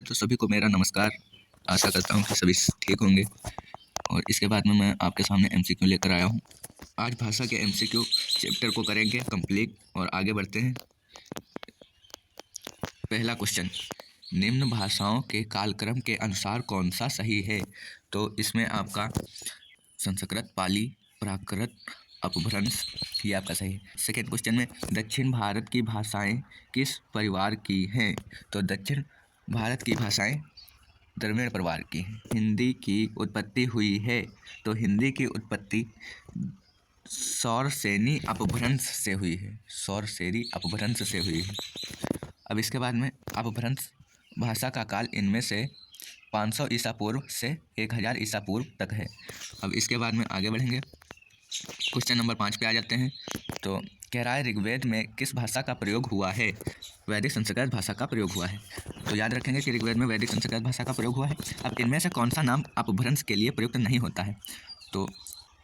तो सभी को मेरा नमस्कार। आशा करता हूँ कि सभी ठीक होंगे। और इसके बाद में मैं आपके सामने एमसीक्यू लेकर आया हूँ। आज भाषा के एमसीक्यू चैप्टर को करेंगे कंप्लीट और आगे बढ़ते हैं। पहला क्वेश्चन, निम्न भाषाओं के कालक्रम के अनुसार कौन सा सही है? तो इसमें आपका संस्कृत, पाली, प्राकृत, अपभ्रंश ये आपका सही है। सेकेंड क्वेश्चन में दक्षिण भारत की भाषाएं किस परिवार की हैं? तो दक्षिण भारत की भाषाएं द्रविड़ परिवार की हैं। हिंदी की उत्पत्ति हुई है, तो हिंदी की उत्पत्ति सौरसेनी अपभ्रंश से हुई है। सौरसेनी अपभ्रंश से हुई है। अब इसके बाद में अपभ्रंश भाषा का काल इनमें से 500 ईसा पूर्व से 1000 ईसा पूर्व तक है। अब इसके बाद में आगे बढ़ेंगे। क्वेश्चन नंबर 5 पे आ जाते हैं। तो कह रहा है ऋग्वेद में किस भाषा का प्रयोग हुआ है? वैदिक संस्कृत भाषा का प्रयोग हुआ है। तो याद रखेंगे कि ऋग्वेद में वैदिक संस्कृत भाषा का प्रयोग हुआ है। अब इनमें से कौन सा नाम अपभ्रंश के लिए प्रयुक्त नहीं होता है? तो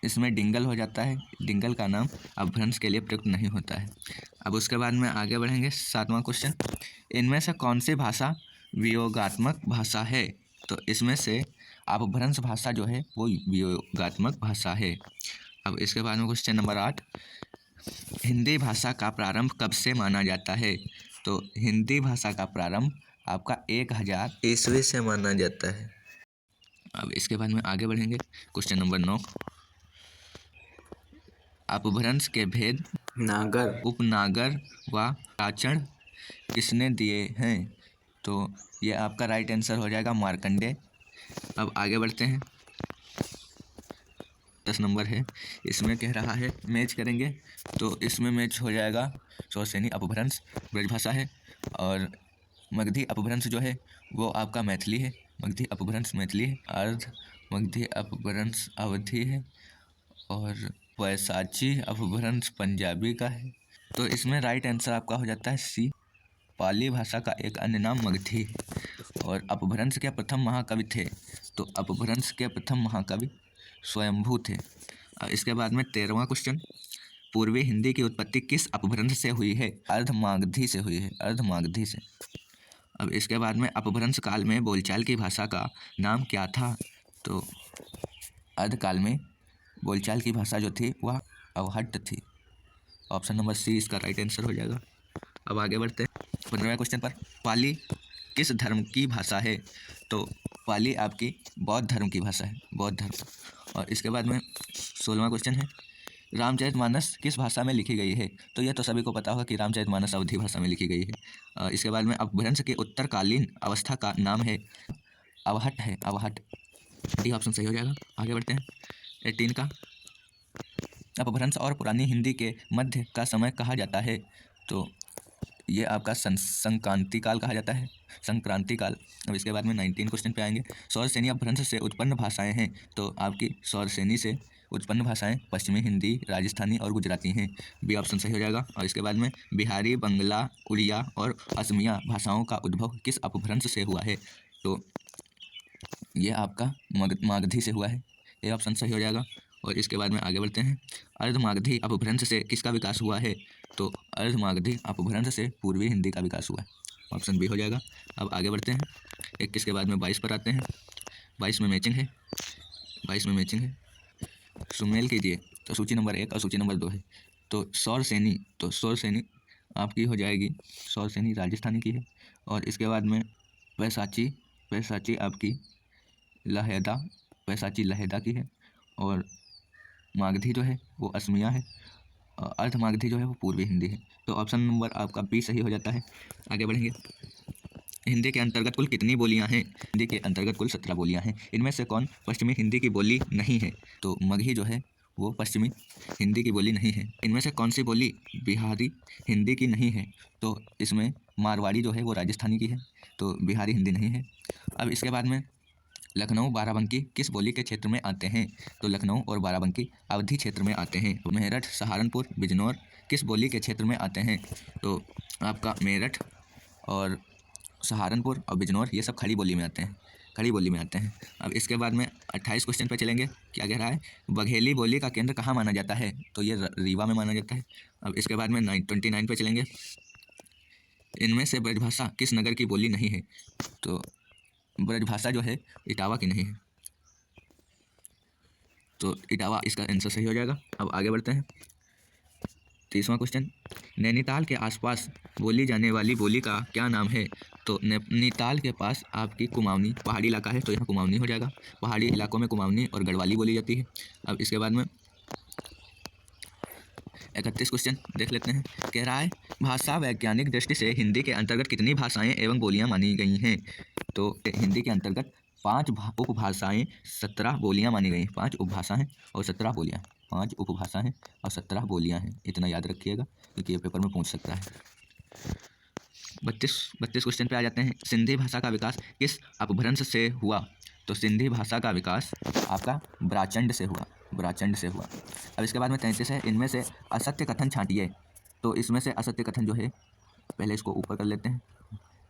इसमें डिंगल हो जाता है। डिंगल का नाम अपभ्रंश के लिए प्रयुक्त नहीं होता है। अब उसके बाद में आगे बढ़ेंगे। 7वां क्वेश्चन, इनमें से कौन सी भाषा वियोगात्मक भाषा है? तो इसमें से अपभ्रंश भाषा जो है वो वियोगात्मक भाषा है। अब इसके बाद में क्वेश्चन नंबर 8, हिंदी भाषा का प्रारंभ कब से माना जाता है? तो हिंदी भाषा का प्रारंभ आपका 1000 ईस्वी से माना जाता है। अब इसके बाद में आगे बढ़ेंगे। क्वेश्चन नंबर 9, अपभ्रंश के भेद नागर, उपनागर व प्राचीण किसने दिए हैं? तो ये आपका राइट आंसर हो जाएगा मार्कंडे। अब आगे बढ़ते हैं। 10 नंबर है, इसमें कह रहा है मैच करेंगे, तो इसमें मैच हो जाएगा सौरसेनी अपभ्रंश ब्रजभाषा है, और मगधी अपभ्रंश जो है वो आपका मैथिली है। मगधी अपभ्रंश मैथिली है। अर्ध मगधी अपभ्रंश अवधी है, और वैशाची अपभ्रंश पंजाबी का है। तो इसमें राइट आंसर आपका हो जाता है सी, पाली भाषा का एक अन्य नाम मगधी है। और अपभ्रंश के प्रथम महाकवि थे, तो अपभ्रंश के प्रथम महाकवि स्वयंभू थे। इसके बाद में 13वां क्वेश्चन, पूर्वी हिंदी की उत्पत्ति किस अपभ्रंश से हुई है? अर्धमागधी से हुई है। अर्धमागधी से। अब इसके बाद में अपभ्रंश काल में बोलचाल की भाषा का नाम क्या था? तो अर्धकाल में बोलचाल की भाषा जो थी वह अवहट्ट थी। ऑप्शन नंबर सी इसका राइट आंसर हो जाएगा। अब आगे बढ़ते हैं 15वें क्वेश्चन पर, पाली किस धर्म की भाषा है? तो पाली आपकी बौद्ध धर्म की भाषा है, बौद्ध धर्म। और इसके बाद में 16वां क्वेश्चन है, रामचरितमानस किस भाषा में लिखी गई है? तो यह तो सभी को पता होगा कि रामचरितमानस अवधी भाषा में लिखी गई है। इसके बाद में अपभ्रंश के उत्तरकालीन अवस्था का नाम है अवहट्ट है, अवहट्ट। डी ऑप्शन सही हो जाएगा। आगे बढ़ते हैं 18 का, अपभ्रंश और पुरानी हिंदी के मध्य का समय कहा जाता है? तो ये आपका संक्रांति काल कहा जाता है, संक्रांति काल। अब इसके बाद में 19 क्वेश्चन पे आएंगे। सौरसेनी अपभ्रंश से उत्पन्न भाषाएं हैं, तो आपकी सौरसेनी से उत्पन्न भाषाएं पश्चिमी हिंदी, राजस्थानी और गुजराती हैं। बी ऑप्शन सही हो जाएगा। और इसके बाद में बिहारी, बंगला, उड़िया और असमिया भाषाओं का उद्भव किस अपभ्रंश से हुआ है? तो ये आपका मागधी से हुआ है। ये ऑप्शन सही हो जाएगा। और इसके बाद में आगे बढ़ते हैं, अर्धमागधी अपभ्रंश से किसका विकास हुआ है? तो अर्धमागधी अपभ्रंश से पूर्वी हिंदी का विकास हुआ है। ऑप्शन बी हो जाएगा। अब आगे बढ़ते हैं 21 के बाद में 22 पर आते हैं। 22 में मैचिंग है, 22 में मैचिंग है। सुमेल कीजिए। तो सूची नंबर 1 और सूची नंबर 2 है। तो सौरसेनी, तो सौरसेनी आपकी हो जाएगी, सौरसेनी राजस्थानी की है। और इसके बाद में वैशाची, वैशाची आपकी लहेदा, वैशाची लहेदा की है। और मागधी जो है वो असमिया है। अर्धमागधी जो है वो पूर्वी हिंदी है। तो ऑप्शन नंबर आपका बी सही हो जाता है। आगे बढ़ेंगे। हिंदी के अंतर्गत कुल कितनी बोलियां हैं? हिंदी के अंतर्गत कुल 17 बोलियां हैं। इनमें से कौन पश्चिमी हिंदी की बोली नहीं है? तो मगही जो है वो पश्चिमी हिंदी की बोली नहीं है। इनमें से कौन सी बोली बिहारी हिंदी की नहीं है? तो इसमें मारवाड़ी जो है वो राजस्थानी की है, तो बिहारी हिंदी नहीं है। अब इसके बाद में लखनऊ, बाराबंकी किस बोली के क्षेत्र में आते हैं? तो लखनऊ और बाराबंकी अवधी क्षेत्र में आते हैं। मेरठ, सहारनपुर, बिजनौर किस बोली के क्षेत्र में आते हैं? तो आपका मेरठ और सहारनपुर और बिजनौर ये सब खड़ी बोली में आते हैं, खड़ी बोली में आते हैं। अब इसके बाद में 28 क्वेश्चन पर चलेंगे। क्या कह रहा है, बघेली बोली का केंद्र कहाँ माना जाता है? तो ये रीवा में माना जाता है। अब इसके बाद में 29 पे चलेंगे। इनमें से ब्रजभाषा किस नगर की बोली नहीं है? तो ब्रजभाषा जो है इटावा की नहीं है, तो इटावा इसका आंसर सही हो जाएगा। अब आगे बढ़ते हैं। 30वां क्वेश्चन, नैनीताल के आसपास बोली जाने वाली बोली का क्या नाम है? तो नैनीताल के पास आपकी कुमाऊनी पहाड़ी इलाका है, तो यहाँ कुमाऊनी हो जाएगा। पहाड़ी इलाकों में कुमाऊनी और गढ़वाली बोली जाती है। अब इसके बाद में 31 क्वेश्चन देख लेते हैं। कह रहा है भाषा वैज्ञानिक दृष्टि से हिंदी के अंतर्गत कितनी भाषाएं एवं बोलियां मानी गई हैं? तो हिंदी के अंतर्गत 5 उपभाषाएं 17 बोलियां मानी गई हैं। 5 उपभाषा हैं और 17 बोलियां। 5 उपभाषा हैं और 17 बोलियां हैं, इतना याद रखिएगा क्योंकि ये पेपर में पूछ सकता है। 32 क्वेश्चन पे आ जाते हैं। सिंधी भाषा का विकास किस अपभ्रंश से हुआ? तो सिंधी भाषा का विकास आपका ब्राचंड से हुआ, ब्राचंड से हुआ। अब इसके बाद में 33 है, इनमें से असत्य कथन छांटिए। तो इसमें से असत्य कथन जो है, पहले इसको ऊपर कर लेते हैं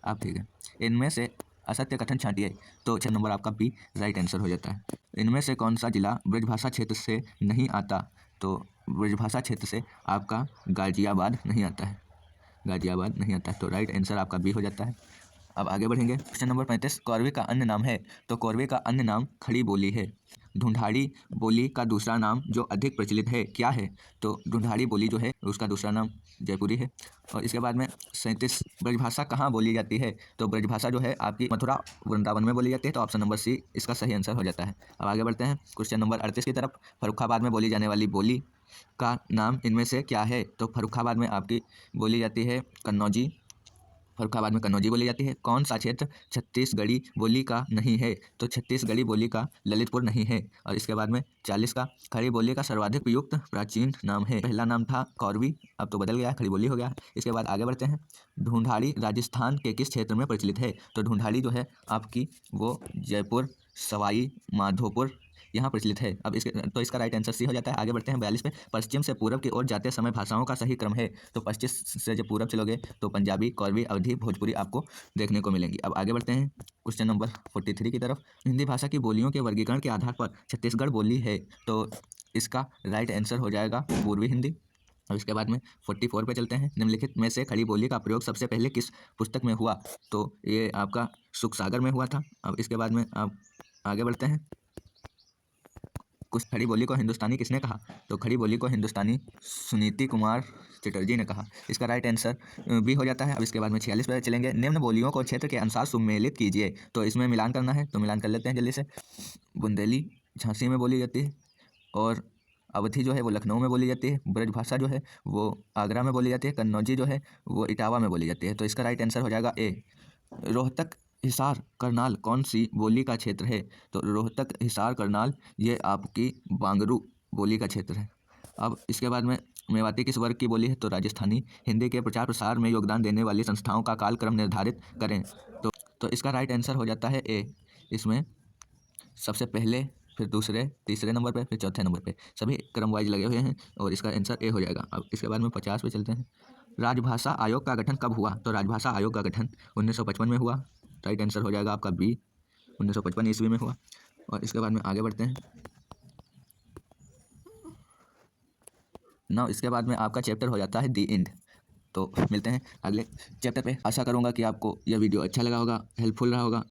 आप, ठीक है। इनमें से असत्य कथन छांटिए, तो 6 नंबर आपका बी राइट आंसर हो जाता है। इनमें से कौन सा जिला ब्रजभाषा क्षेत्र से नहीं आता? तो ब्रजभाषा क्षेत्र से आपका गाजियाबाद नहीं आता है, गाजियाबाद नहीं आता है, तो राइट आंसर आपका बी हो जाता है। अब आगे बढ़ेंगे। क्वेश्चन नंबर 35, कौरवी का अन्य नाम है? तो कौरवी का अन्य नाम खड़ी बोली है। ढूंढाड़ी बोली का दूसरा नाम जो अधिक प्रचलित है क्या है? तो ढूंढाड़ी बोली जो है उसका दूसरा नाम जयपुरी है। और इसके बाद में 37, ब्रजभाषा कहाँ बोली जाती है? तो ब्रजभाषा जो है आपकी मथुरा वृंदावन में बोली जाती है, तो ऑप्शन नंबर सी इसका सही आंसर हो जाता है। अब आगे बढ़ते हैं क्वेश्चन नंबर 38 की तरफ। फर्रुखाबाद में बोली जाने वाली बोली का नाम इनमें से क्या है? तो फर्रुखाबाद में आपकी बोली जाती है कन्नौजी, फर्रुखाबाद में कन्नौजी बोली जाती है। कौन सा क्षेत्र छत्तीसगढ़ी बोली का नहीं है? तो छत्तीसगढ़ी बोली का ललितपुर नहीं है। और इसके बाद में 40 का, खड़ी बोली का सर्वाधिक प्रयुक्त प्राचीन नाम है। पहला नाम था कौरवी, अब तो बदल गया है, खड़ी बोली हो गया है। इसके बाद आगे बढ़ते हैं। ढूंढाड़ी राजस्थान के किस क्षेत्र में प्रचलित है? तो ढूंढाड़ी जो है आपकी वो जयपुर, सवाई माधोपुर यहाँ प्रचलित है। अब इसका राइट आंसर सी हो जाता है। आगे बढ़ते हैं 42 पे। पश्चिम से पूरब की ओर जाते समय भाषाओं का सही क्रम है? तो पश्चिम से जब पूरब चलोगे तो पंजाबी, कौरवी, अवधी, भोजपुरी आपको देखने को मिलेंगी। अब आगे बढ़ते हैं क्वेश्चन नंबर 43 की तरफ। हिंदी भाषा की बोलियों के वर्गीकरण के आधार पर छत्तीसगढ़ बोली है, तो इसका राइट आंसर हो जाएगा पूर्वी हिंदी। अब इसके बाद में 44 पे चलते हैं। निम्नलिखित में से खड़ी बोली का प्रयोग सबसे पहले किस पुस्तक में हुआ? तो ये आपका सुख सागर में हुआ था। अब इसके बाद में आप आगे बढ़ते हैं। कुछ खड़ी बोली को हिंदुस्तानी किसने कहा? तो खड़ी बोली को हिंदुस्तानी सुनीति कुमार चटर्जी ने कहा। इसका राइट आंसर भी हो जाता है। अब इसके बाद में 46 पर चलेंगे। निम्न बोलियों को क्षेत्र के अनुसार सुमेलित कीजिए, तो इसमें मिलान करना है, तो मिलान कर लेते हैं जल्दी से। बुंदेली झांसी में बोली जाती है, और अवधी जो है वो लखनऊ में बोली जाती है। ब्रजभाषा जो है वो आगरा में बोली जाती है। कन्नौजी जो है वो इटावा में बोली जाती है, तो इसका राइट आंसर हो जाएगा ए। रोहतक, हिसार, करनाल कौन सी बोली का क्षेत्र है? तो रोहतक, हिसार, करनाल ये आपकी बांगरू बोली का क्षेत्र है। अब इसके बाद में मेवाती किस वर्ग की बोली है? तो राजस्थानी। हिंदी के प्रचार प्रसार में योगदान देने वाली संस्थाओं का कालक्रम निर्धारित करें। तो इसका राइट आंसर हो जाता है ए। इसमें सबसे पहले, फिर दूसरे, तीसरे नंबर पे, फिर चौथे नंबर पे, सभी क्रम वाइज लगे हुए हैं, और इसका आंसर ए हो जाएगा। अब इसके बाद में 50 पे चलते हैं। राजभाषा आयोग का गठन कब हुआ? तो राजभाषा आयोग का गठन 1955 में हुआ। राइट आंसर हो जाएगा आपका बी, 1955 ईस्वी में हुआ। और इसके बाद में आगे बढ़ते हैं। ना इसके बाद में आपका चैप्टर हो जाता है दी एंड। तो मिलते हैं अगले चैप्टर पे। आशा करूँगा कि आपको यह वीडियो अच्छा लगा होगा, हेल्पफुल रहा होगा।